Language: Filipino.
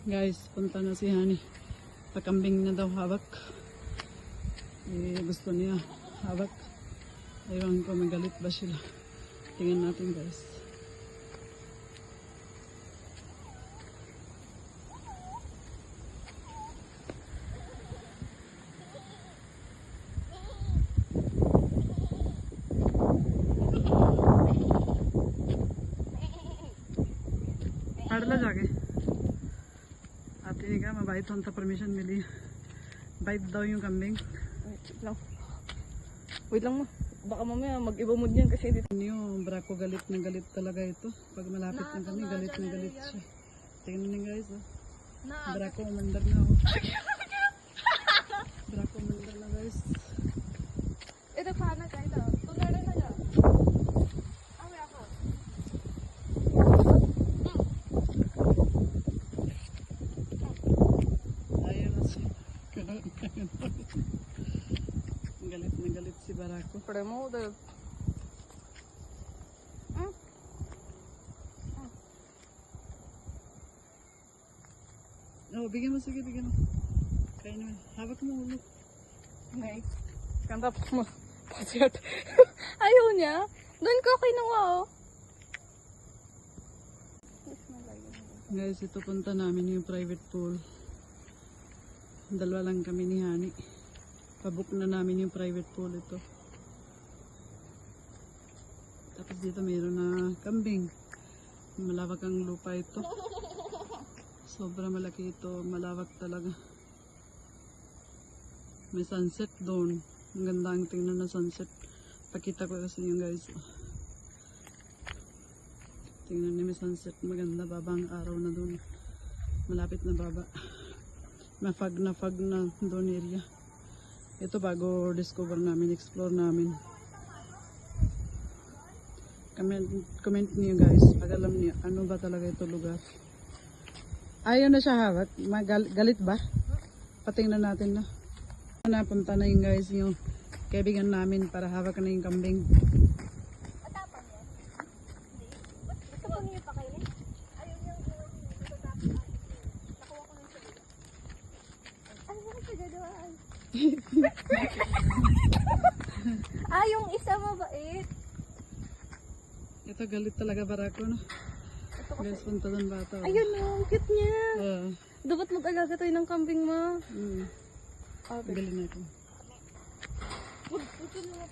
Guys, punta na si Hani. Pakambing na daw hawak. Gusto niya hawak. Ewan ko, magalit ba sila. Tingnan natin guys. पढ़ला जाके आती नहीं क्या मैं भाई तो हमसे परमिशन मिली भाई daw yung kambing. Wait lang mo. Baka mamaya mag-iba mood yan kasi dito. Yung Braco galit na galit talaga ito. Pag malapit na kami, galit na galit siya. Tingnan niyo guys, oh. Braco umandar na, oh. Braco umandar na guys. Ito paano ka ito? Tunar na dyan. Awi ako. Ayaw na siya. Galit na galit si Braco. Premo, the... Oh, bigyan mo, sige, bigyan mo. Kaya naman. Hawak mo ulo. Nice. Kanta mo. Pasiat. Ayaw niya. Doon ko kinuha, oh. Guys, ito punta namin yung private pool. Dalawa lang kami ni Hani. Pabook na namin yung private pool ito. Tapos dito mayroon na kambing. Malawak ang lupa ito. Sobra malaki ito. Malawak talaga. May sunset doon. Ang ganda ang tingnan na sunset. Pakita ko kasi yung guys. Tingnan niyo may sunset. Maganda. Baba ang araw na doon. Malapit na baba. Fag na doon area. Ito bago discover namin. Explore namin. Comment niyo guys. Pag alam niyo ano ba talaga ito lugar. Ayaw na siya hawak. Galit ba? Patingnan natin na. Napunta na yung guys yung kaibigan namin para hawak na yung kambing. Matapang yan? Hindi. Gusto mo niyo pakainin? Ayaw niyang matapang. Nakuha ko ng sabi. Ano ba kasi gagawaan? Yung isa mabait. Ito galit talaga Braco no. Guys, punta doon bata. Ayun o, cute niya. Oo. Dapat mag-alaga tayo ng kambing mo. Galing natin. Huwag na